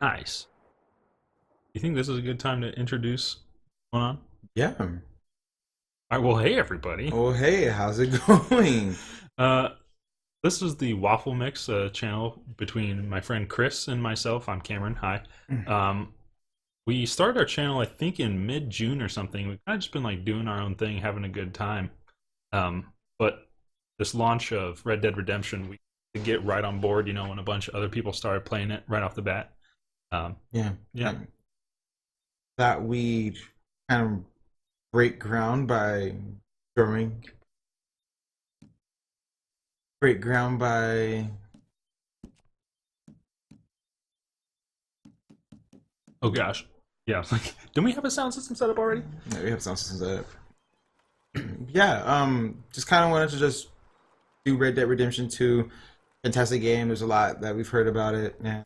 Nice. You think this is a good time to introduce what's going on? Yeah. All right, well, hey, everybody. Oh, hey, how's it going? Uh, this is the Waffle Mix channel between my friend Chris and myself. I'm Cameron. Hi. Um, we started our channel, I think, in mid-June or something. We've kind of just been like doing our own thing, having a good time. But this launch of Red Dead Redemption, we could get right on board, when a bunch of other people started playing it right off the bat. Yeah. Yeah. That we kind of break ground by growing. Break ground by. Oh gosh. Yeah. Like, didn't we have a sound system set up already? Yeah, we have some systems that. Yeah. Just kind of wanted to just do Red Dead Redemption 2. Fantastic game. There's a lot that we've heard about it. Yeah.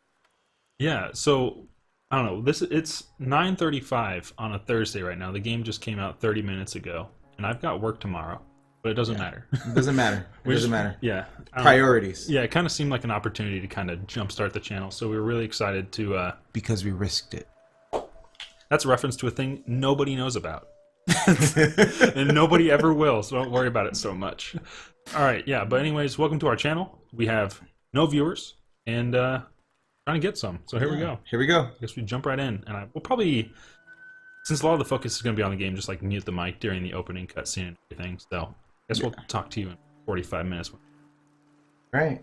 Yeah, so I don't know. It's 9:35 on a Thursday right now. The game just came out 30 minutes ago, and I've got work tomorrow, but it doesn't Yeah. matter. It doesn't matter. It We doesn't just matter. yeah, I don't know. Priorities. Yeah, it kind of seemed like an opportunity to kind of jumpstart the channel. So we were really excited to Because we risked it. that's a reference to a thing nobody knows about. And nobody ever will, so don't worry about it so much. All right, yeah, but anyways, welcome to our channel. We have no viewers and trying to get some. So here we go. Here we go. I guess we jump right in, and we'll probably, since a lot of the focus is going to be on the game, just like mute the mic during the opening cutscene and everything. So I guess we'll talk to you in 45 minutes. Right.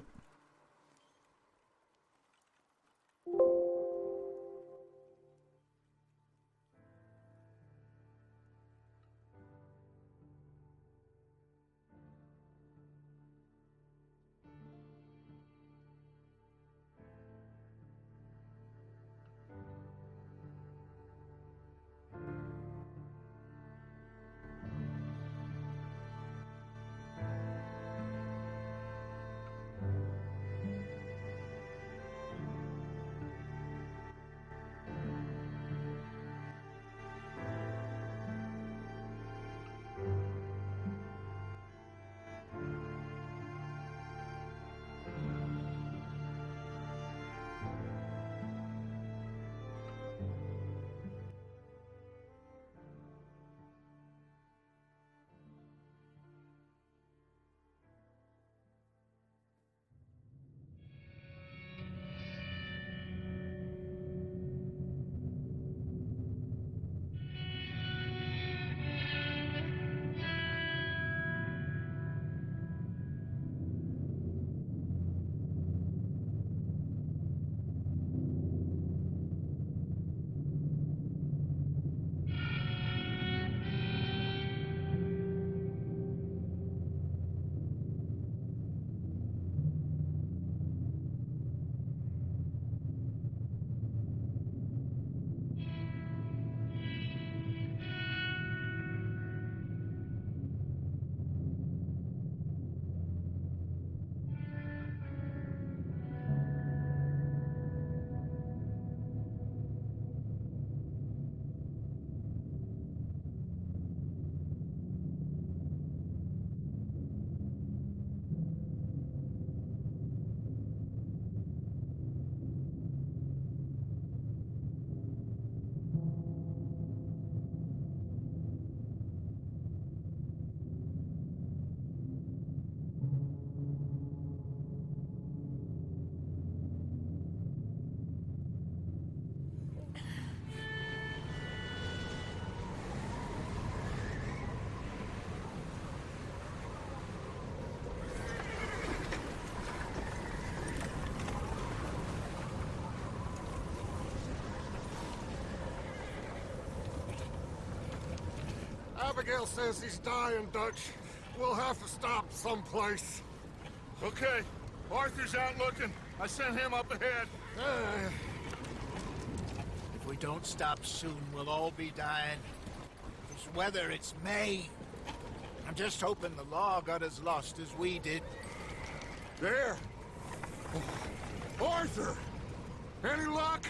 Abigail says he's dying, Dutch. We'll have to stop someplace. Okay. Arthur's out looking. I sent him up ahead. If we don't stop soon, we'll all be dying. This weather, it's May. I'm just hoping the law got as lost as we did. There. Arthur! Any luck?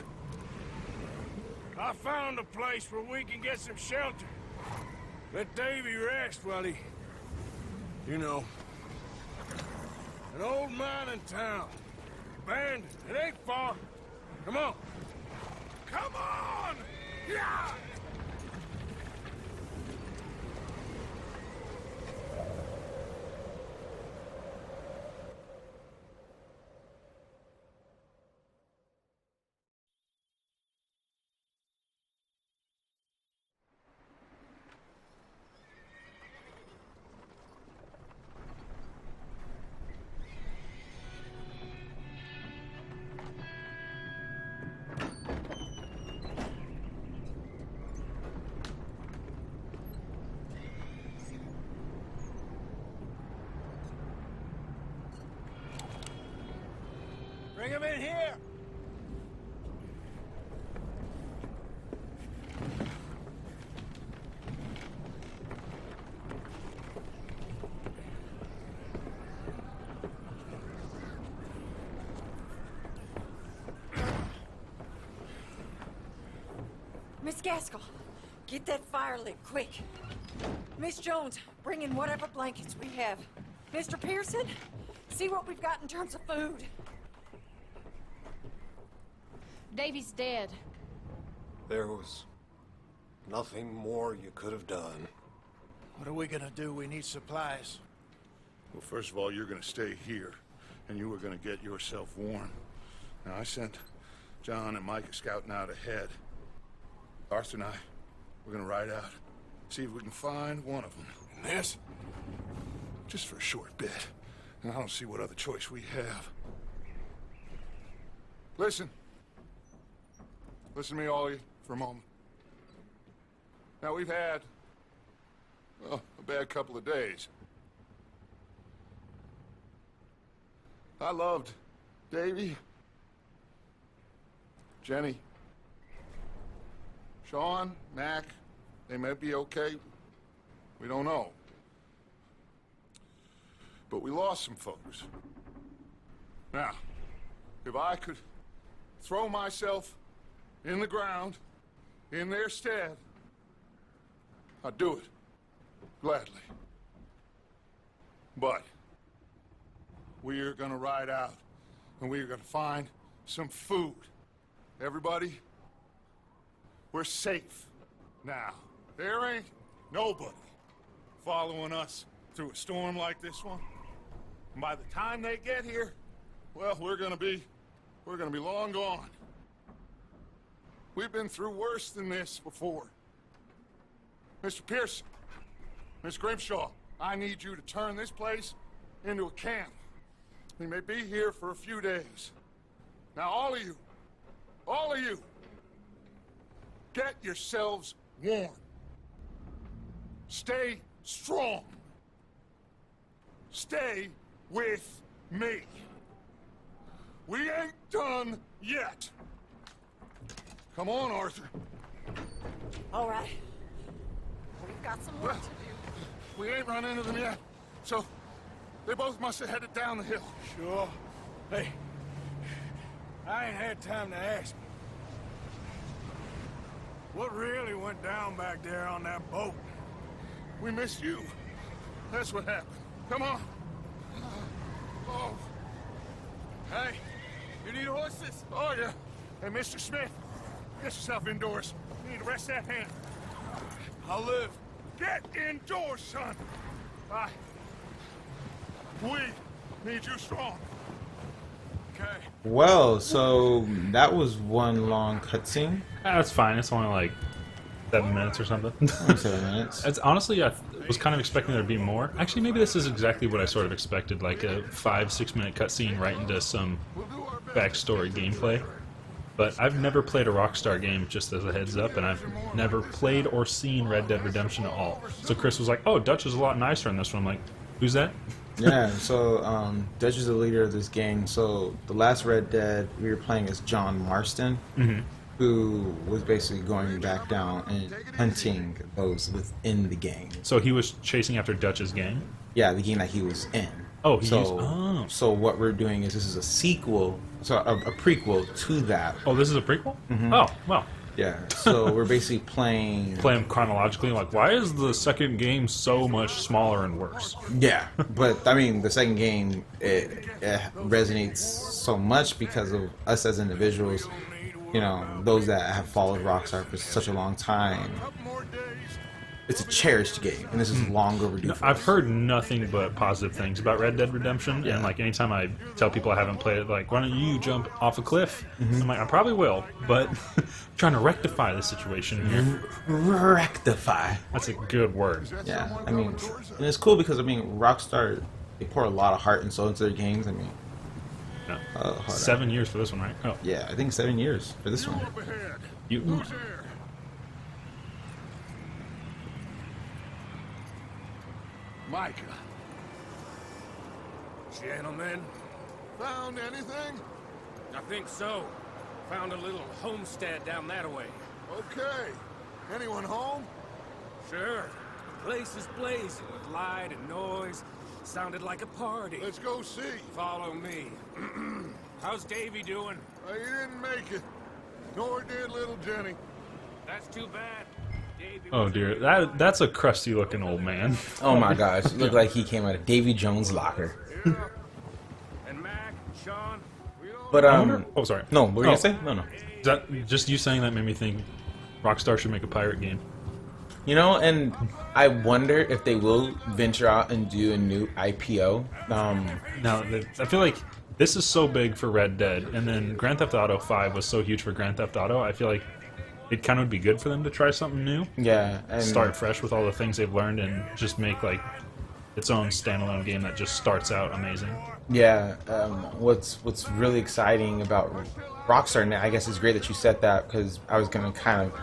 I found a place where we can get some shelter. Let Davy rest while he... You know. An old mining town. Abandoned. It ain't far. Come on. in here! Miss Gaskell, get that fire lit, quick. Miss Jones, bring in whatever blankets we have. Mr. Pearson, see what we've got in terms of food. Davy's dead. There was nothing more you could have done. What are we gonna do? We need supplies. Well, first of all, you're gonna stay here, and you are gonna get yourself warm. Now, I sent John and Micah scouting out ahead. Arthur and I, we're gonna ride out, see if we can find one of them. And this? Just for a short bit. And I don't see what other choice we have. Listen. Listen to me, all of you, for a moment. Now, we've had, well, a bad couple of days. I loved Davy, Jenny, Sean, Mac. They may be okay. We don't know. But we lost some folks. Now, if I could throw myself in the ground in their stead, I'd do it. Gladly. But we are gonna ride out, and we are gonna find some food. Everybody, we're safe now. There ain't nobody following us through a storm like this one. And by the time they get here, well, we're gonna be long gone. We've been through worse than this before. Mr. Pearson, Miss Grimshaw, I need you to turn this place into a camp. We may be here for a few days. Now, all of you, get yourselves warm. Stay strong. Stay with me. We ain't done yet. Come on, Arthur. All right. We've got some work to do. We ain't run into them yet, so they both must have headed down the hill. Sure. Hey, I ain't had time to ask. What really went down back there on that boat? We missed you. That's what happened. Come on. Oh. Hey, you need horses? Oh, yeah. Hey, Mr. Smith, get yourself indoors. You need to rest that hand. I'll live. Get indoors, son. We need you strong. Okay. Well, so that was one long cutscene. That's fine. It's only like 7 minutes or something. Only 7 minutes. It's honestly, I was kind of expecting there to be more. Actually, maybe this is exactly what I sort of expected, like a 5-6 minute cutscene right into some backstory gameplay. But I've never played a Rockstar game, just as a heads up, and I've never played or seen Red Dead Redemption at all. So Chris was like, "Oh, Dutch is a lot nicer in this one." I'm like, "Who's that?" Yeah, so Dutch is the leader of this gang. So the last Red Dead, we were playing as John Marston, who was basically going back down and hunting those within the gang. So he was chasing after Dutch's gang? Yeah, the gang that he was in. Oh, So what we're doing is this is a sequel, so a prequel to that. Oh, this is a prequel? Oh, well. Yeah, so we're basically playing... Play them chronologically, like, why is the second game so much smaller and worse? Yeah, but, I mean, the second game, it resonates so much because of us as individuals, you know, those that have followed Rockstar for such a long time. It's a cherished game, and this is long overdue. No, I've heard nothing but positive things about Red Dead Redemption, and like anytime I tell people I haven't played it, like, why don't you jump off a cliff? I'm like, I probably will, but I'm trying to rectify the situation here. Rectify. That's a good word. Yeah, I mean, and it's cool because, I mean, Rockstar, they pour a lot of heart and soul into their games. I mean, No. hold 7 years for this one, right? Oh, yeah, I think 7 years for this one. Up ahead. you. Who's there? Gentlemen, Found anything? I think so. Found a little homestead down that way. Okay. Anyone home? Sure. The place is blazing with light and noise. Sounded like a party. Let's go see. Follow me. How's Davy doing? He didn't make it. Nor did little Jenny. That's too bad. Davy Oh was a dear, good that's a crusty looking old man. Oh my gosh, it looked like he came out of Davy Jones' locker. Yeah. And Mac, Sean, But Oh, sorry. no, what were you Oh. gonna say? No. Is that just you saying that made me think Rockstar should make a pirate game? You know, and I wonder if they will venture out and do a new IPO. Now, I feel like this is so big for Red Dead, and then Grand Theft Auto 5 was so huge for Grand Theft Auto. I feel like it kind of would be good for them to try something new, Yeah, and start fresh with all the things they've learned, and just make like its own standalone game that just starts out amazing. yeah. What's really exciting about Rockstar now? I guess it's great that you said that because I was gonna kind of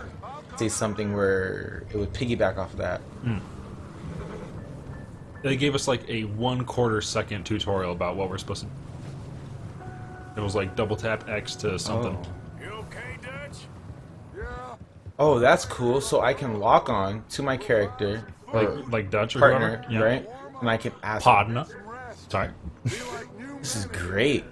say something where it would piggyback off of that. They gave us like a 1/4 second tutorial about what we're supposed to do. It was like double tap X to something. Oh. you okay, Dutch? Yeah. Oh, that's cool. So I can lock on to my character or Like Dutch or partner, whoever. Yeah. right? And I can ask. Podna. Sorry. Be like new This is great.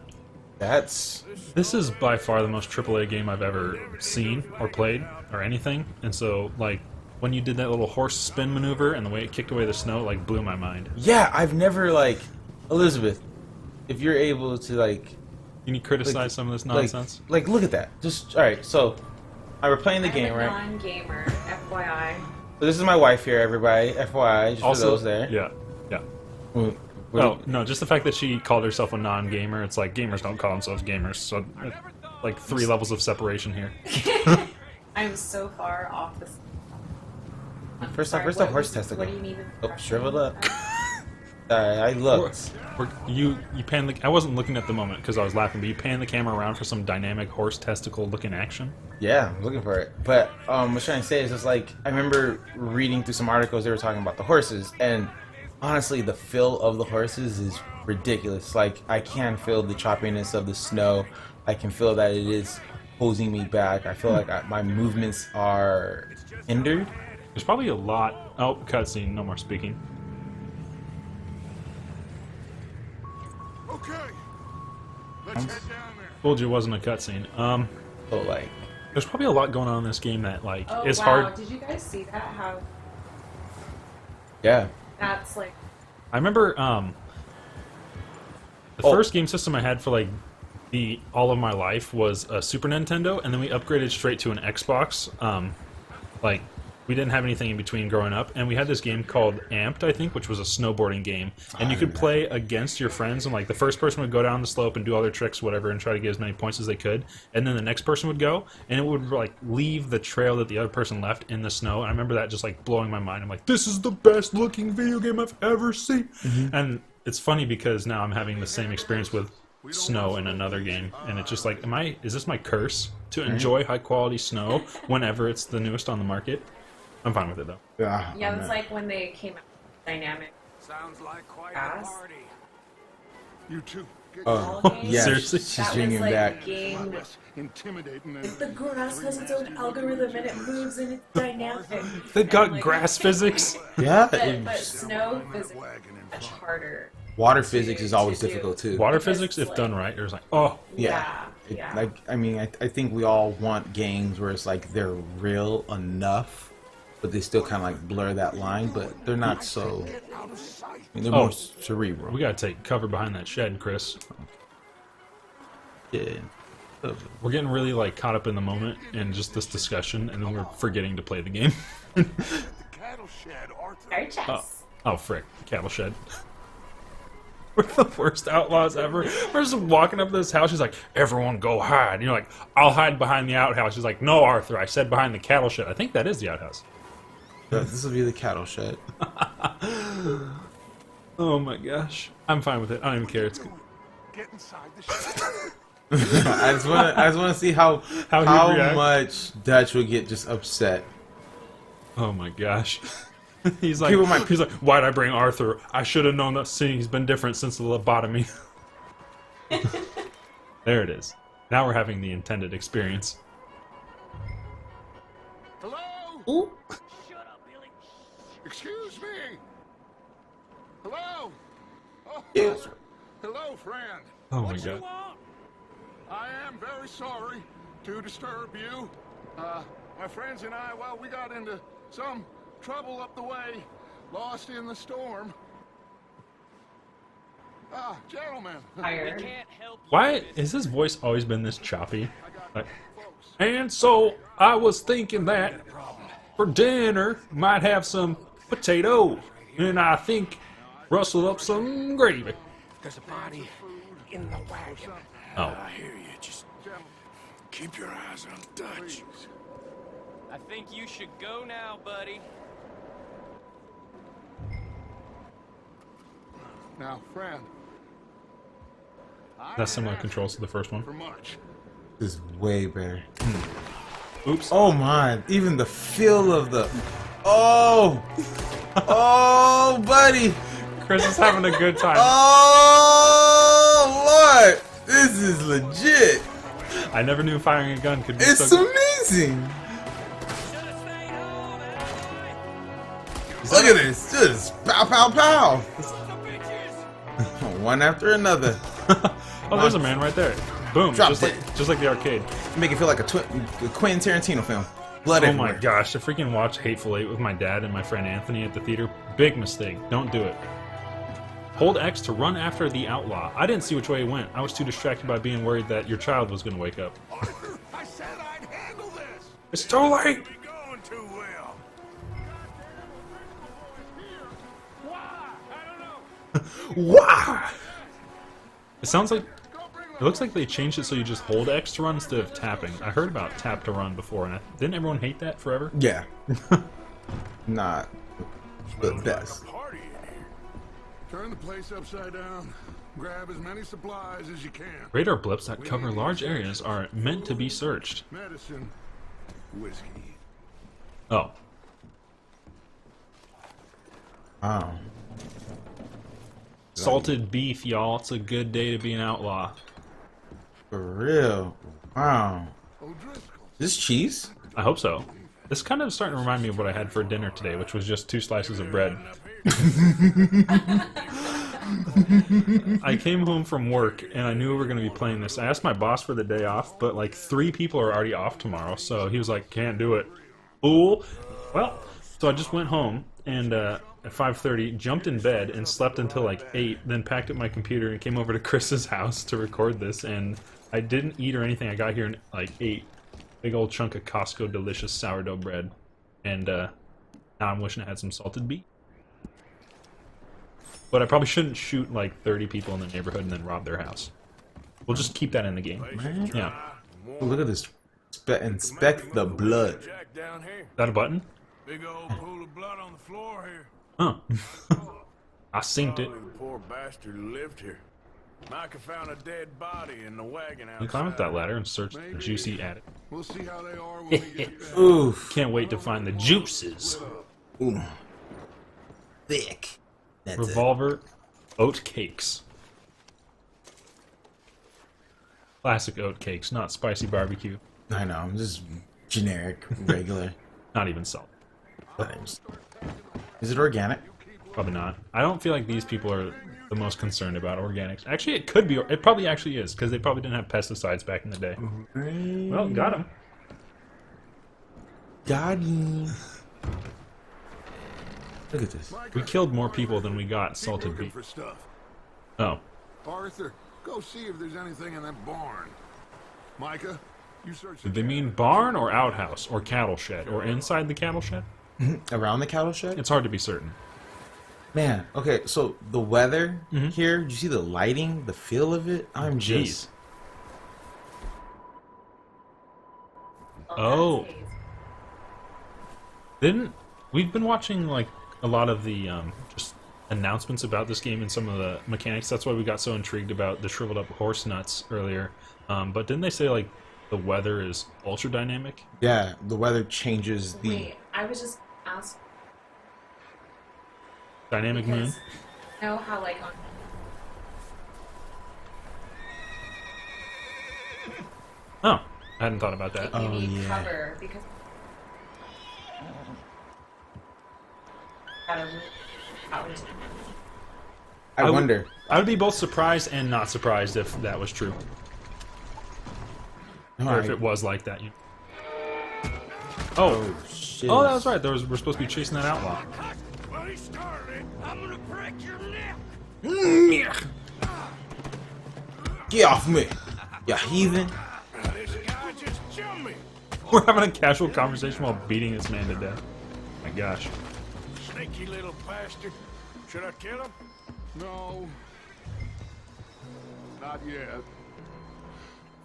That's This is by far the most AAA game I've ever seen or played or anything. And so, like, when you did that little horse spin maneuver and the way it kicked away the snow, like, blew my mind. yeah. I've never like Elizabeth. If you're able to like Can you criticize some of this nonsense? Like look at that. Just all right. So, we're playing the game, I'm a right? non-gamer, FYI. So this is my wife here, everybody. FYI, just Also, for those there. yeah, yeah. Mm, Oh no, just the fact that she called herself a non-gamer. It's like gamers don't call themselves gamers. So, like 3 levels of separation here. I'm so far off this. First off, Sorry, where's the what horse was- testicle? What do you need? Oh, shriveled up. I looked. You pan the. I wasn't looking at the moment because I was laughing, but you pan the camera around for some dynamic horse testicle looking action. Yeah, I'm looking for it. But what I was trying to say is just like I remember reading through some articles they were talking about the horses, and honestly, the feel of the horses is ridiculous. Like I can feel the choppiness of the snow. I can feel that it is holding me back. I feel like my movements are hindered. There's probably a lot. Oh, cutscene. No more speaking. Okay. Let's head down there. Told you it wasn't a cutscene. So like, There's probably a lot going on in this game that like Oh is wow! hard. Did you guys see that? How yeah. that's like. I remember the Oh. first game system I had for like the all of my life was a Super Nintendo, and then we upgraded straight to an Xbox. Like we didn't have anything in between growing up, and we had this game called Amped, I think, which was a snowboarding game, and you could play against your friends, and like the first person would go down the slope and do all their tricks, whatever, and try to get as many points as they could, and then the next person would go, and it would like leave the trail that the other person left in the snow. And I remember that just like blowing my mind. I'm like, this is the best looking video game I've ever seen. And it's funny because now I'm having the same experience with snow in another game, and it's just like, is this my curse to enjoy high quality snow whenever it's the newest on the market? I'm fine with it though. Yeah. Yeah, it's like when they came out with dynamic. Sounds like quite a Ass. party. You too. Get Oh, Ball game. yeah. Seriously? She's That bringing was like back. a game. less intimidating than The grass has its own algorithm and it moves and it's dynamic. They've got And, like, grass physics. Yeah. But snow physics wagon in much front. harder. Water physics is to always do. difficult too. Water Because physics, it's if done like- right, there's like, oh, Yeah. Yeah. Like, I mean, I think we all want games where it's like they're real enough, but they still kind of like blur that line, but they're not so. I mean, they're Oh. more cerebral. we gotta take cover behind that shed, Chris. Yeah. We're getting really like caught up in the moment and just this discussion, and then we're forgetting to play the game. Cattle shed, Arthur. Our chess. Oh frick, cattle shed. We're the worst outlaws ever. We're just walking up to this house. She's like, everyone go hide. And you're like, I'll hide behind the outhouse. She's like, no, Arthur, I said behind the cattle shed. I think that is the outhouse. This will be the cattle shed. Oh my gosh. I'm fine with it. I don't even care. It's good. Get inside the shed. I just want to see how How he'd react. much Dutch will get just upset. Oh my gosh. He's like, People might- he's like, why'd I bring Arthur? I should have known that he's been different since the lobotomy. There it is. Now we're having the intended experience. Hello? Ooh. Excuse me. Hello? Oh, Yes. hello, friend. Oh my god. I am very sorry to disturb you. My friends and I, well, we got into some trouble up the way, lost in the storm. Gentlemen. Tired. Why has his voice always been this choppy? Like, and so I was thinking that for dinner might have some potato, and I think rustle up some gravy. There's a body in the wagon. Oh. I hear you. Just keep your eyes on Dutch. I think you should go now, buddy. Now, friend. That's similar controls to the first one. For much. This is way better. Oops. Oh my! Even the feel of the. Oh. Oh, buddy. Chris is having a good time. Oh Lord, this is legit. I never knew firing a gun could be It's so good. amazing. Look at this, just pow, pow, pow. One after another. Oh, there's a man right there. Boom. Drop Just dead. like the arcade. Make it feel like a Quentin Tarantino film. Blood Oh everywhere. my gosh, I freaking watched Hateful Eight with my dad and my friend Anthony at the theater. Big mistake. Don't do it. Hold X to run after the outlaw. I didn't see which way he went. I was too distracted by being worried that your child was going to wake up. Arthur, I said I'd handle this. It's too late! Be going too well. Why? I don't know. Why? It sounds like... It looks like they changed it so you just hold X to run instead of tapping. I heard about tap to run before, and didn't everyone hate that forever? Yeah. Not the best. Party in here. Turn the place upside down. Grab as many supplies as you can. Radar blips that cover large areas are meant to be searched. Medicine, whiskey. Oh. Oh. Salted beef, y'all. It's a good day to be an outlaw. For real. Wow. O'Driscoll. This cheese? I hope so. This kind of starting to remind me of what I had for dinner today, which was just 2 slices of bread. I came home from work, and I knew we were going to be playing this. I asked my boss for the day off, but like 3 people are already off tomorrow, so he was like, can't do it. Fool. Well, so I just went home, and at 5:30, jumped in bed and slept until like 8, then packed up my computer and came over to Chris's house to record this, and I didn't eat or anything. I got here in like 8. Big old chunk of Costco delicious sourdough bread. And now I'm wishing I had some salted beef. But I probably shouldn't shoot like 30 people in the neighborhood and then rob their house. We'll just keep that in the game. Man. Yeah. Oh, look at this. Inspect the blood. Jack down here. Is that a button? Big old pool of blood on the floor here. Huh. I synced it. Probably the poor bastard who lived here. Micah found a dead body in the wagon outside. You climb up that ladder and search the juicy attic. We'll see how they are when we get back. Oof. Can't wait to find the juices. Ooh. Thick. That's it. Revolver, oat cakes. Classic oat cakes, not spicy barbecue. I know. I'm just generic, regular. Not even salt. Times. Is it organic? Probably not. I don't feel like these people are the most concerned about organics. Actually, it could be. It probably actually is, because they probably didn't have pesticides back in the day. Well, got him. Got him. Look at this. We killed more people than we got salted Looking beef. for stuff. Oh. Arthur, go see if there's anything in that barn. Micah, you search. Did they mean barn or outhouse or cattle shed or inside the cattle shed? Around the cattle shed? It's hard to be certain. Man, okay, so the weather Mhm. here, do you see the lighting, the feel of it? I'm Jeez. just... Oh. We've been watching like a lot of the just announcements about this game and some of the mechanics. That's why we got so intrigued about the shriveled up horse nuts earlier. But didn't they say like the weather is ultra dynamic? Yeah, the weather changes the... Wait, I was just asked Dynamic moon? because know how like on Oh, I hadn't thought about that. You Oh, need yeah. cover because. I wonder. I would be both surprised and not surprised if that was true. Or if it was like that. Oh, Shit. oh, that was right. We're supposed to be chasing that outlaw. Well, he started. I'm gonna break your neck. Get off me, you heathen. This guy just jumped me. We're having a casual conversation while beating this man to death. My gosh. Sneaky little bastard. Should I kill him? No. Not yet.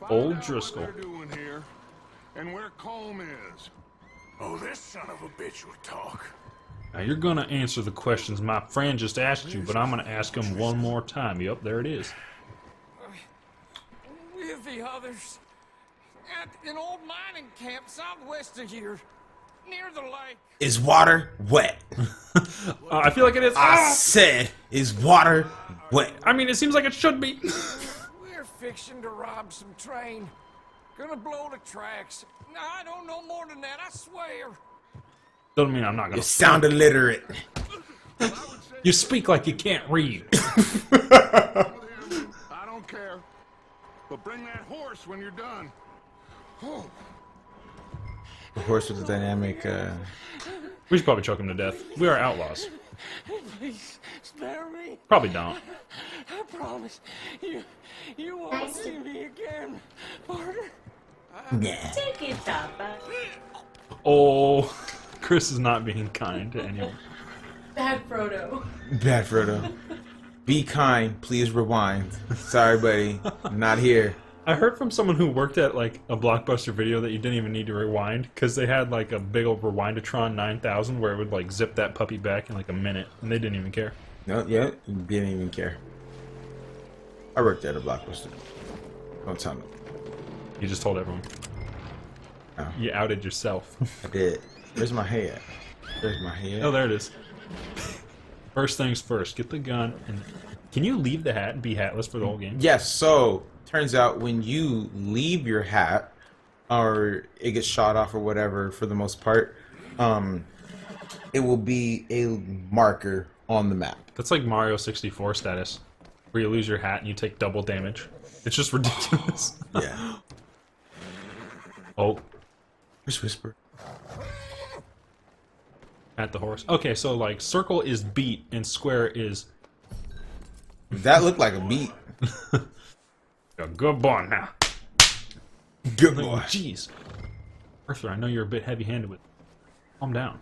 Find Old out Driscoll. What they're doing here, and where Colm is. Oh, this son of a bitch will talk. Now you're gonna answer the questions my friend just asked you, but I'm gonna ask him one more time. Yep, there it is. With the others at an old mining camp southwest of here, near the lake. Is water wet? I feel like it is. I said, is water wet? I mean, it seems like it should be. We're fixing to rob some train. Gonna blow the tracks. No, I don't know more than that, I swear. Doesn't mean I'm not gonna. You sound illiterate. You speak like you can't read. I don't care. But bring that horse when you're done. Oh. The horse with the dynamic. We should probably choke him to death. We are outlaws. Please, spare me. Probably don't. I promise. You won't see me again, partner. Yeah. Take it, Papa. Oh, Chris is not being kind to anyone. Bad Frodo. Bad Frodo. Be kind. Please rewind. Sorry, buddy. I'm not here. I heard from someone who worked at like a Blockbuster Video that you didn't even need to rewind because they had like a big old Rewindatron 9000 where it would like zip that puppy back in like a minute, and they didn't even care. No, yeah, didn't even care. I worked at a Blockbuster. Don't tell me. You just told everyone. Oh. You outed yourself. I did. Where's my head? Where's my head? Oh, there it is. First things first, get the gun. And can you leave the hat and be hatless for the whole game? Yes, so turns out when you leave your hat or it gets shot off or whatever, for the most part, it will be a marker on the map. That's like Mario 64 status, where you lose your hat and you take double damage. It's just ridiculous. Yeah. Oh, Where's Whisper? at the horse. Okay, so like circle is beat and square is That looked like a beat. a good boy now. Good Like, boy. jeez, Arthur, I know you're a bit heavy-handed with. Calm down.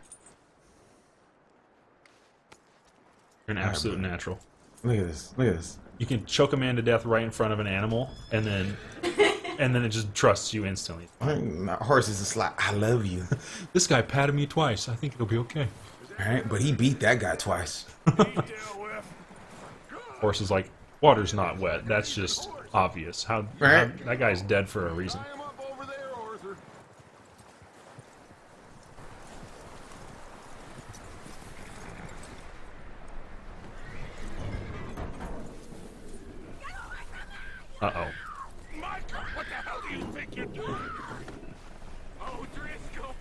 You're an absolute natural. Look at this. Look at this. You can choke a man to death right in front of an animal, and then it just trusts you instantly. My horse is just like, I love you. This guy patted me twice. I think it'll be okay. Alright, but he beat that guy twice. Horse is like, water's not wet. That's just obvious. How that guy's dead for a reason. Tie him up over there, Arthur. Uh-oh. Micah, what the hell do you think you're doing? Oh, Driscoll.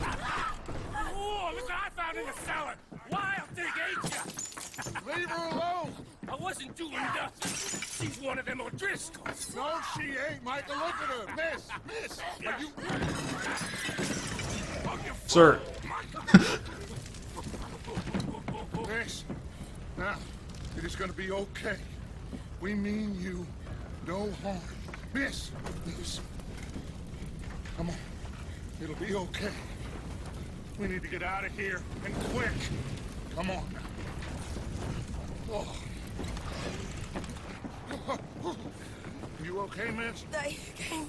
Oh, look what I found in the cellar. Wild thing, ain't ya? Leave her alone. I wasn't doing nothing. She's one of them O'Driscolls. No, she ain't, Micah. Look at her. Miss. Are you... Sir. Miss. Now, it is gonna be okay. We mean you no harm. Miss. Come on. It'll be okay. We need to get out of here, and quick. Come on now. Oh. You okay, miss? They came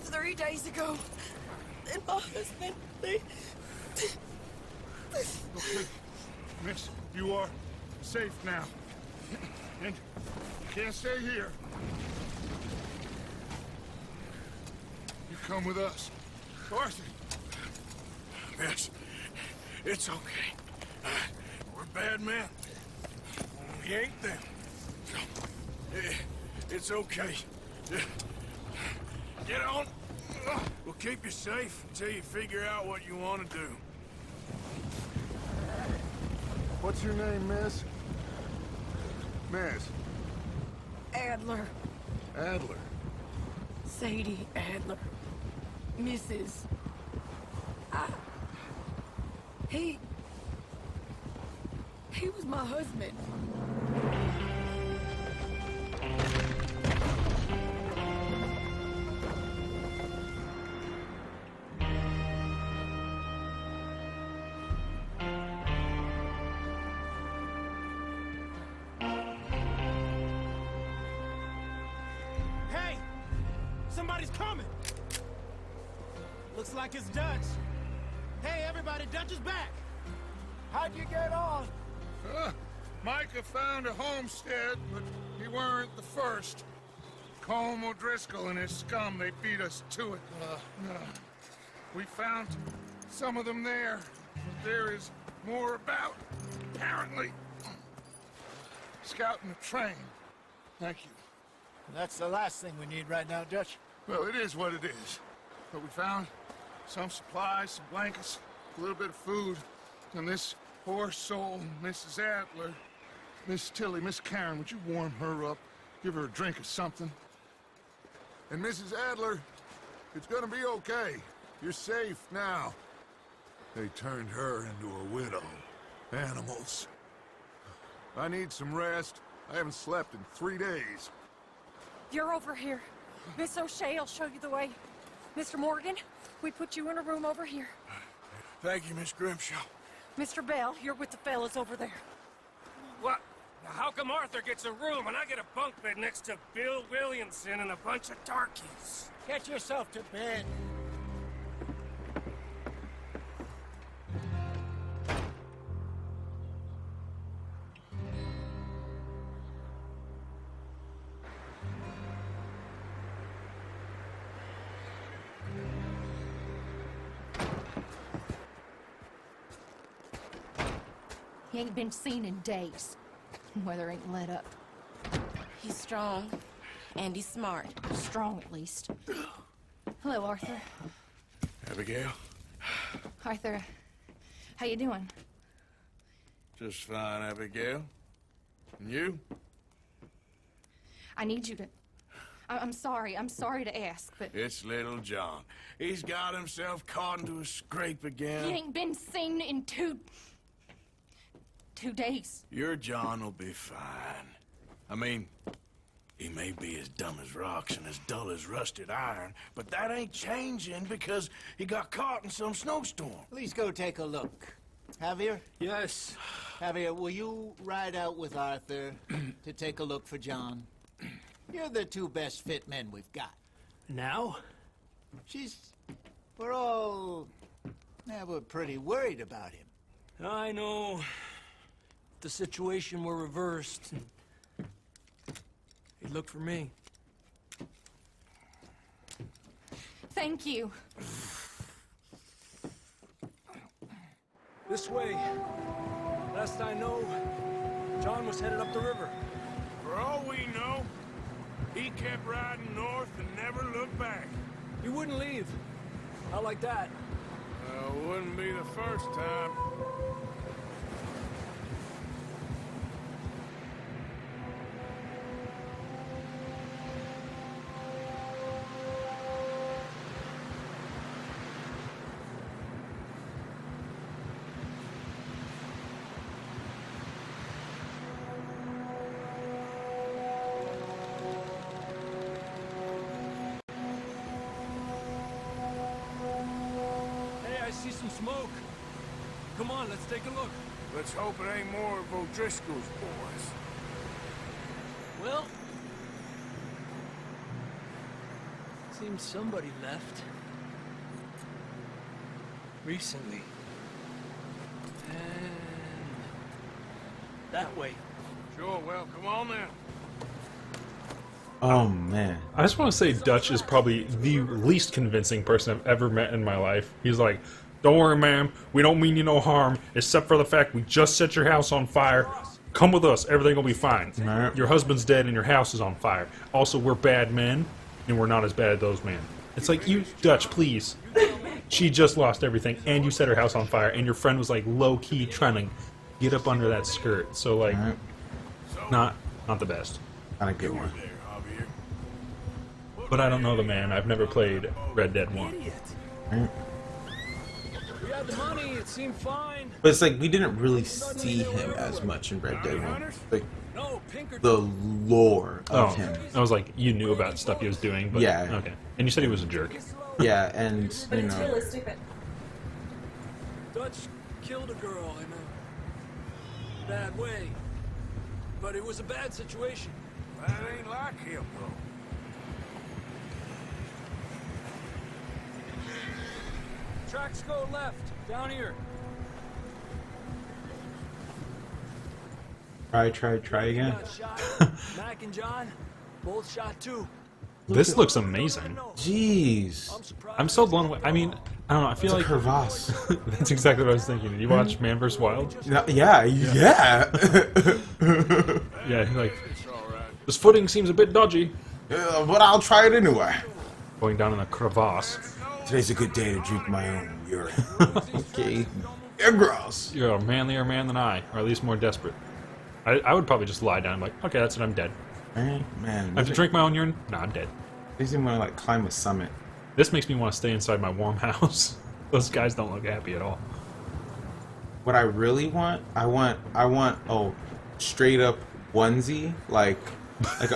3 days ago. And my husband, they... Okay. Miss, you are safe now. And you can't stay here. You come with us. Arthur. Miss, it's okay. We're bad men. We ain't them. It's okay. Get on We'll keep you safe until you figure out what you want to do. What's your name, miss? Miss. Adler. Adler. Sadie Adler. Mrs. He was my husband. Hey! Somebody's coming! Looks like it's Dutch. Hey, everybody, Dutch is back! How'd you get on? Micah found a homestead, but he weren't the first. Colm O'Driscoll and his scum, they beat us to it. We found some of them there. There is more about, apparently. Scouting the train. Thank you. That's the last thing we need right now, Dutch. Well, it is what it is. But we found some supplies, some blankets, a little bit of food, and this poor soul, Mrs. Adler, Miss Tilly, Miss Karen, would you warm her up? Give her a drink or something? And Mrs. Adler, it's gonna be okay. You're safe now. They turned her into a widow. Animals. I need some rest. I haven't slept in 3 days. You're over here. Miss O'Shea will show you the way. Mr. Morgan, we put you in a room over here. Thank you, Miss Grimshaw. Mr. Bell, you're with the fellas over there. What? Now, how come Arthur gets a room and I get a bunk bed next to Bill Williamson and a bunch of darkies? Get yourself to bed. He ain't been seen in days. Weather ain't let up. He's strong, and he's smart. Strong, at least. Hello, Arthur. Abigail? Arthur, how you doing? Just fine, Abigail. And you? I need you to... I'm sorry to ask, but... It's little John. He's got himself caught into a scrape again. He ain't been seen in 2 days. Your John will be fine. I mean, he may be as dumb as rocks and as dull as rusted iron, but that ain't changing because he got caught in some snowstorm. Please go take a look. Javier? Yes. Javier, will you ride out with Arthur to take a look for John? You're the 2 best fit men we've got. Now? We're pretty worried about him. I know. The situation were reversed. He looked for me. Thank you. This way. Last I know, John was headed up the river. For all we know, he kept riding north and never looked back. He wouldn't leave. Not like that. Wouldn't be the first time. I see some smoke. Come on, let's take a look. Let's hope it ain't more of O'Driscoll's boys. Well, seems somebody left. Recently. And that way. Sure, well, come on then. Oh man. I just want to say Dutch is probably the least convincing person I've ever met in my life. He's like, don't worry, ma'am. We don't mean you no harm, except for the fact we just set your house on fire. Come with us. Everything will be fine. Right. Your husband's dead and your house is on fire. Also, we're bad men, and we're not as bad as those men. It's like, you, Dutch, please. She just lost everything, and you set her house on fire, and your friend was like low-key trying to get up under that skirt. So like, not the best. Not a good one. But I don't know the man. I've never played Red Dead 1. We had the money, it seemed fine. But it's like we didn't really see him as much in Red Dead 1. Like the lore of him. I was like, you knew about stuff he was doing, but yeah. Okay. And you said he was a jerk. Yeah, and But you it's know. realistic that Dutch killed a girl in a bad way. But it was a bad situation. That ain't like him, though. Tracks go left, down here. Try again. Got shot. Mac and John, both shot too. This looks amazing. Jeez. I'm so blown away. I mean, I don't know. I feel like crevasse. That's exactly what I was thinking. Did you watch Man vs. Wild? Yeah. Yeah, like, this footing seems a bit dodgy. But I'll try it anyway. Going down in a crevasse. Today's a good day to drink my own urine. Okay. You're gross. You're a manlier man than I, or at least more desperate. I would probably just lie down and be like, okay, that's it, I'm dead. Man, I have to drink my own urine? Nah, I'm dead. Makes me want to like climb a summit. This makes me want to stay inside my warm house. Those guys don't look happy at all. What I really want, I want straight up onesie, like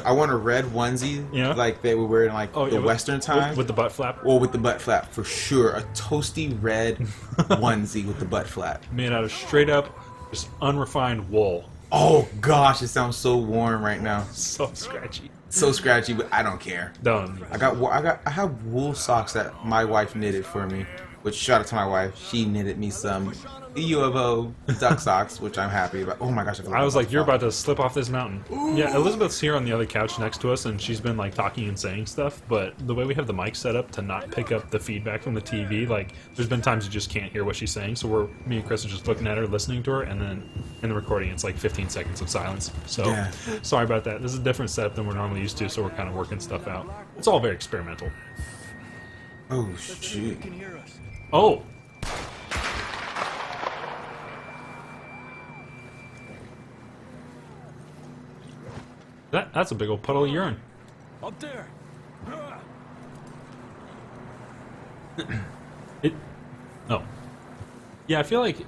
I want a red onesie, like they were wearing like the Western time with the butt flap. Or with the butt flap for sure, a toasty red onesie with the butt flap, made out of straight up, just unrefined wool. Oh gosh, it sounds so warm right now. So scratchy. So scratchy, but I don't care. Don't. I have wool socks that my wife knitted for me. Which, shout out to my wife. She knitted me some UFO duck socks, which I'm happy about. Oh my gosh! I was like, you're about to slip off this mountain. Ooh. Yeah, Elizabeth's here on the other couch next to us, and she's been like talking and saying stuff. But the way we have the mic set up to not pick up the feedback from the TV, like there's been times you just can't hear what she's saying. So me and Chris are just looking at her, listening to her, and then in the recording, it's like 15 seconds of silence. So sorry about that. This is a different setup than we're normally used to, so we're kind of working stuff out. It's all very experimental. Oh shoot! Oh. That's a big old puddle of urine. Up there. Yeah, I feel like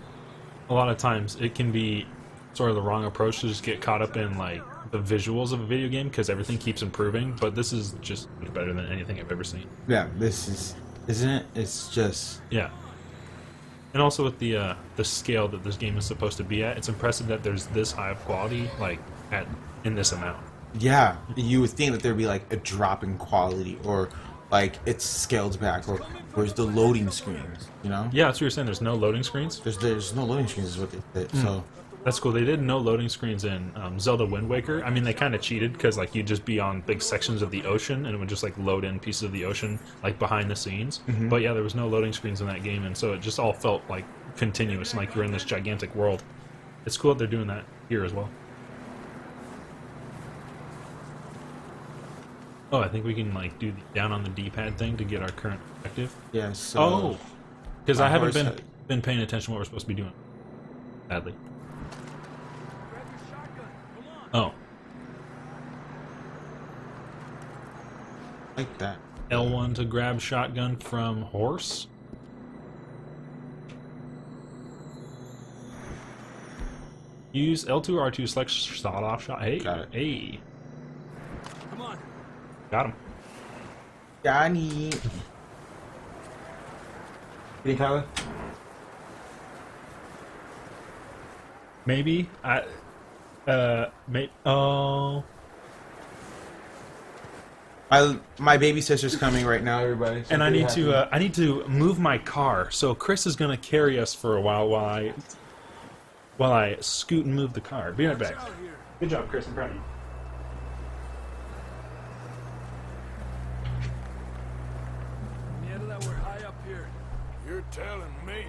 a lot of times it can be sort of the wrong approach to just get caught up in like the visuals of a video game because everything keeps improving, but this is just much better than anything I've ever seen. Yeah, this is, isn't it? It's just and also with the scale that this game is supposed to be at, it's impressive that there's this high of quality like in this amount. Yeah, you would think that there'd be like a drop in quality or like it's scaled back or where's the loading screens, you know? Yeah, that's what you're saying. There's no loading screens? There's no loading screens is what they did, so... That's cool. They did no loading screens in Zelda Wind Waker. I mean, they kind of cheated because like you'd just be on big sections of the ocean and it would just like load in pieces of the ocean like behind the scenes. Mm-hmm. But yeah, there was no loading screens in that game, and so it just all felt like continuous and like you're in this gigantic world. It's cool that they're doing that here as well. Oh, I think we can like do the down on the D-pad thing to get our current objective. Yeah. So oh, because I haven't been paying attention to what we're supposed to be doing. Sadly. Oh. Like that. L1 to grab shotgun from horse. Use L2 or R2 select shot off shot. Hey. Got it. Hey. Come on. Got him. Johnny. Any Tyler? Maybe. Oh. My baby sister's coming right now, everybody. So and I need to move my car. So Chris is gonna carry us for a while while I scoot and move the car. Be right back. Good job, Chris. I'm proud of you. That we're high up here. You're telling me.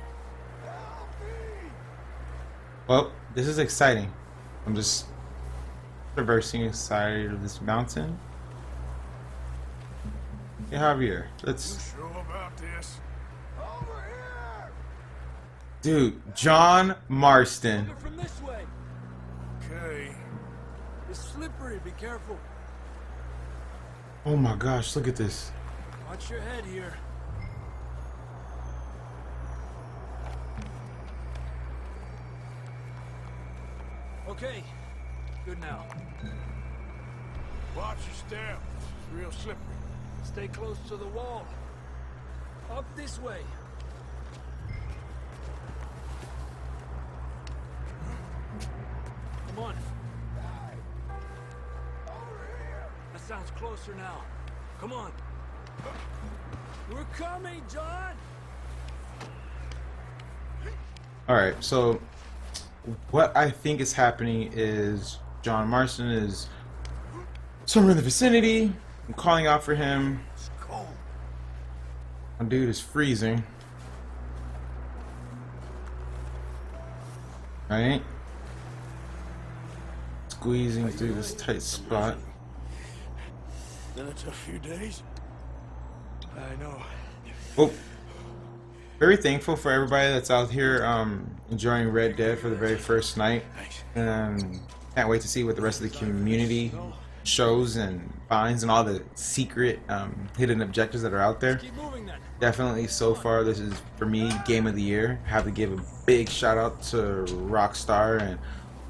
Well, this is exciting. I'm just traversing the side of this mountain. Hey, Javier, let's. Sure about this? Over here! Dude, John Marston. From this way. Okay. It's slippery. Be careful. Oh my gosh, look at this. Watch your head here. Okay. Good now. Watch your step. It's real slippery. Stay close to the wall. Up this way. Come on. That sounds closer now. Come on. We're coming, John! Alright, so what I think is happening is John Marston is somewhere in the vicinity. I'm calling out for him. It's cold. My dude is freezing. Right? Squeezing through this tight spot. Been a tough few days. I know. Oh, very thankful for everybody that's out here enjoying Red Dead for the very first night, and can't wait to see what the rest of the community shows and finds and all the secret hidden objectives that are out there. Definitely so far this is for me game of the year. I have to give a big shout out to Rockstar and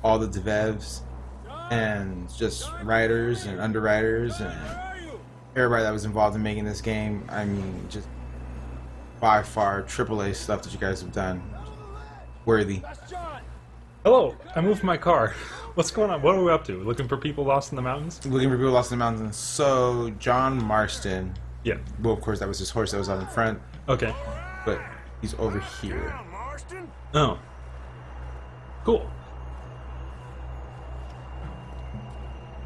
all the devs and just writers and underwriters and everybody that was involved in making this game. I mean, just by far AAA stuff that you guys have done. Worthy. Hello, I moved my car. What's going on? What are we up to? Looking for people lost in the mountains? Looking for people lost in the mountains. So, John Marston. Yeah. Well, of course, that was his horse that was out in front. Okay. But he's over here. Oh. Cool.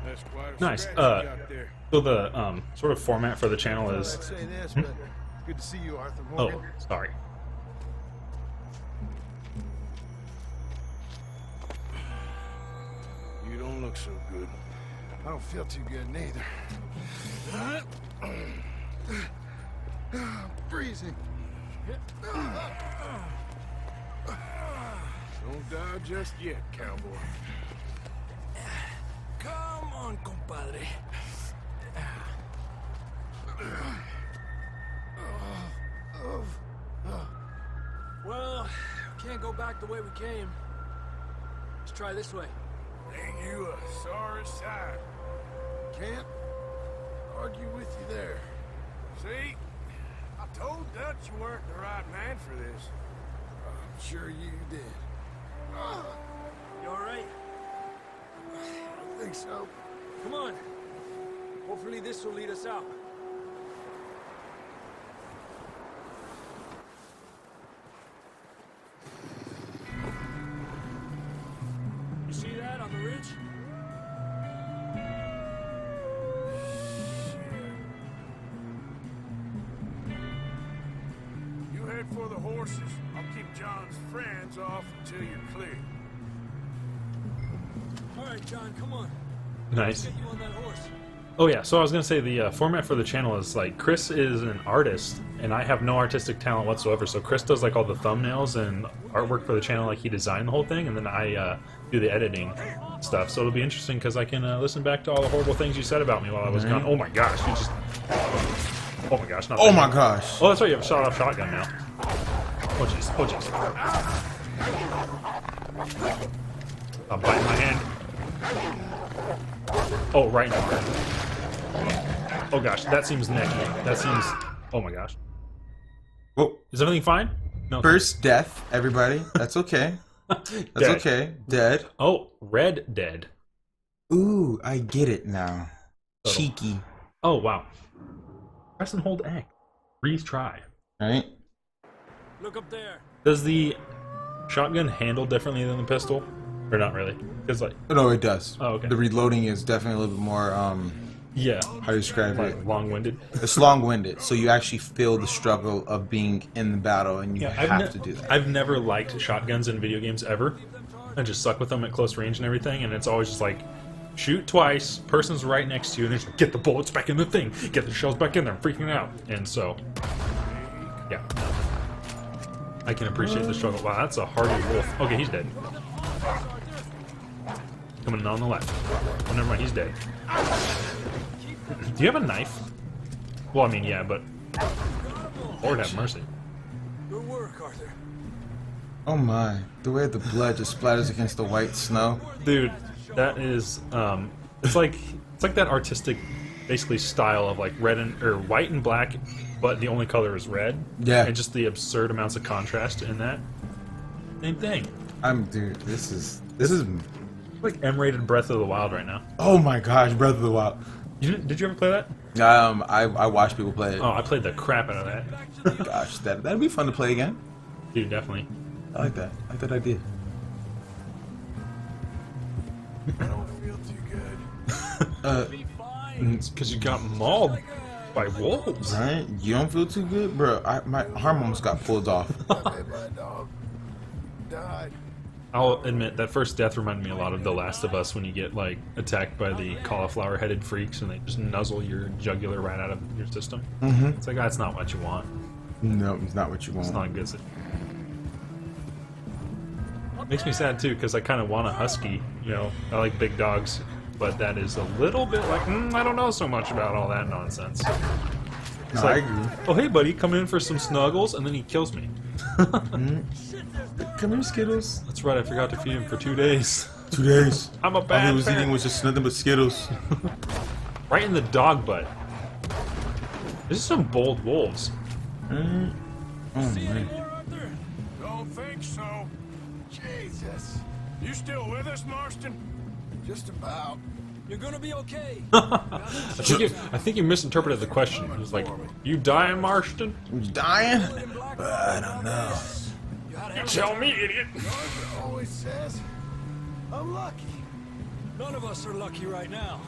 That's quite a Nice. scratch you got there. So the sort of format for the channel is... I'd say this, but good to see you, Arthur Oh, Morgan. sorry. You don't look so good. I don't feel too good neither. Freezing. Don't die just yet, cowboy. Come on, compadre. Well, can't go back the way we came. Let's try this way. Ain't you a sorry sight? Can't argue with you there. See? I told Dutch you weren't the right man for this. I'm sure you did. You alright? I don't think so. Come on. Hopefully this will lead us out. You see that on the ridge? You head for the horses. I'll keep John's friends off until you're clear. Alright, John, come on. Nice. Get you on that horse. Oh yeah, so I was gonna say the format for the channel is like Chris is an artist and I have no artistic talent whatsoever. So Chris does like all the thumbnails and artwork for the channel, like he designed the whole thing, and then I do the editing stuff. So it'll be interesting because I can listen back to all the horrible things you said about me while I was gone. Oh my gosh, you just. Oh my gosh, not Oh that. my gosh. Oh, that's right, you have a shot-off shotgun now. Oh jeez, oh jeez. I'm biting my hand. Oh, right now. Oh gosh, that seems necky. That seems. Oh my gosh. Oh, is everything fine? No. First death, everybody. That's okay. That's Dead. okay. Dead. Oh, Red Dead. Ooh, I get it now. Subtle. Cheeky. Oh wow. Press and hold X. Retry. Right? Look up there. Does the shotgun handle differently than the pistol? Or not really? Because like. No, it does. Oh, okay. The reloading is definitely a little bit more, yeah. how do you describe like it? Long-winded. It's long-winded, so you actually feel the struggle of being in the battle, and you have to do that. I've never liked shotguns in video games ever. I just suck with them at close range and everything, and it's always just like shoot twice, person's right next to you, and it's like, get the bullets back in the thing, get the shells back in there, I'm freaking out. And so, yeah. I can appreciate the struggle. Wow, that's a hardy wolf. Okay, he's dead. Coming in on the left. Oh, never mind, he's dead. Do you have a knife? Well, I mean, yeah, but... Lord have mercy. Good work, Arthur. Oh my, the way the blood just splatters against the white snow. Dude, that is, it's like that artistic, basically, style of like red and, or white and black, but the only color is red. Yeah. And just the absurd amounts of contrast in that. Same thing. Dude, this is like M-rated Breath of the Wild right now. oh my gosh, Breath of the Wild. Did you ever play that? I watch people play it. Oh, I played the crap out of that. Gosh, that'd be fun to play again. Dude, definitely. I like that. I like that idea. I don't feel too good. It's because you got mauled by wolves. Right? You don't feel too good, bro. My arm almost got pulled off. My dog died. I'll admit that first death reminded me a lot of The Last of Us when you get like attacked by the cauliflower-headed freaks and they just nuzzle your jugular right out of your system. Mm-hmm. It's like that's not what you want. No, it's not what you want. It's not good. Makes me sad too because I kind of want a husky. You know, I like big dogs, but that is a little bit like I don't know so much about all that nonsense. It's No, I like, agree. oh hey buddy, come in for some snuggles, and then he kills me. Come here, Skittles. That's right, I forgot to feed him for 2 days. 2 days. I'm a All bad he was parent. eating was just nothing but Skittles. Right in the dog butt. This is some bold wolves. Oh man. Don't think so. Jesus. You still with us, Marston? Just about. You're gonna be okay. I think you misinterpreted the question. It was like, you dying, Marston? You dying? I don't know. You tell me, idiot. Always says, I'm lucky. None of us are lucky right now.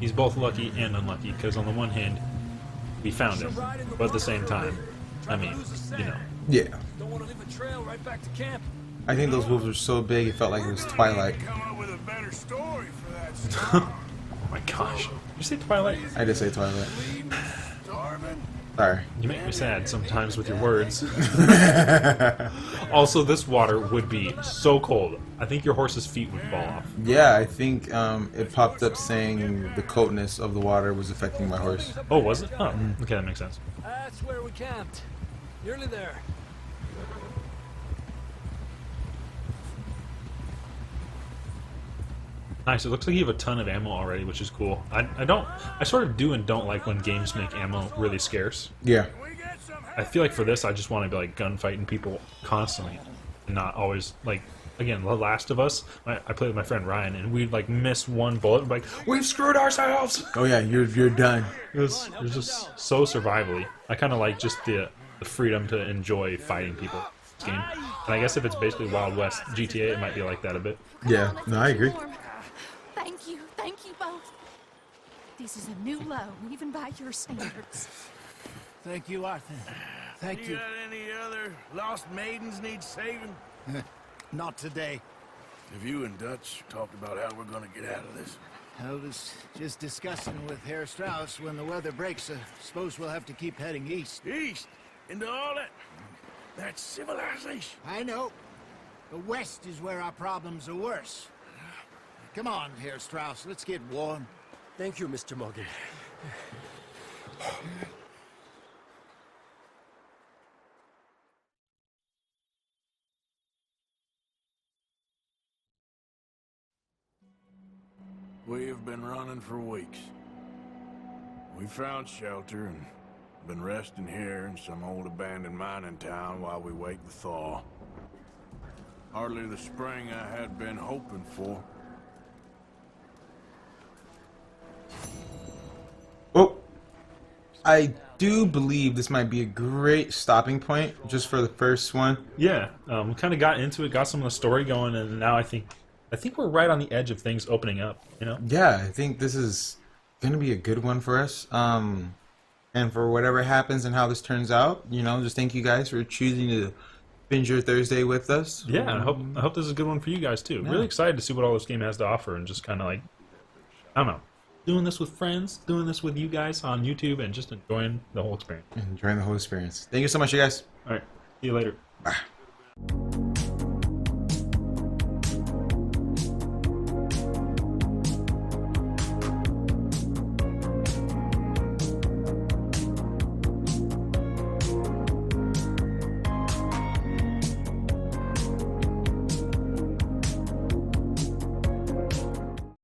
He's both lucky and unlucky, because on the one hand, we found him, but at the same time, I mean, you know. Yeah. Don't want to leave a trail right back to camp. I think those wolves were so big it felt like it was Twilight. Come up with a better story for that stuff. Oh my gosh. Did you say Twilight? I did say Twilight. Starving? Sorry. You make me sad sometimes with your words. Also, this water would be so cold. I think your horse's feet would fall off. Yeah, I think it popped up saying the coldness of the water was affecting my horse. Oh, was it? Oh, okay, that makes sense. That's where we camped. Nearly there. Nice. It looks like you have a ton of ammo already, which is cool. I sort of do and don't like when games make ammo really scarce. Yeah. I feel like for this, I just want to be like gunfighting people constantly, and not always like. Again, The Last of Us. I played with my friend Ryan, and we'd like miss one bullet, and be like, "We've screwed ourselves." Oh yeah, you're done. It was just so survivally. I kind of like just the freedom to enjoy fighting people. In this game, and I guess if it's basically Wild West GTA, it might be like that a bit. Yeah, no, I agree. Thank you both. This is a new low, even by your standards. Thank you, Arthur. Thank You you. got any other lost maidens need saving? Not today. Have you and Dutch talked about how we're gonna get out of this? I was just discussing with Herr Strauss when the weather breaks. Suppose we'll have to keep heading east. East? Into all that civilization? I know. The west is where our problems are worse. Come on, Herr Strauss. Let's get warm. Thank you, Mr. Morgan. We've been running for weeks. We found shelter and been resting here in some old abandoned mining town while we wait the thaw. Hardly the spring I had been hoping for. Oh, I do believe this might be a great stopping point just for the first one. Yeah, we kind of got into it, got some of the story going, and now I think we're right on the edge of things opening up. You know? Yeah, I think this is gonna be a good one for us. And for whatever happens and how this turns out, you know, just thank you guys for choosing to spend your Thursday with us. Yeah, I hope this is a good one for you guys too. Yeah. Really excited to see what all this game has to offer, and just kind of like, I don't know, doing this with friends, doing this with you guys on YouTube, and just enjoying the whole experience. Enjoying the whole experience. Thank you so much, you guys. All right, see you later. Bye.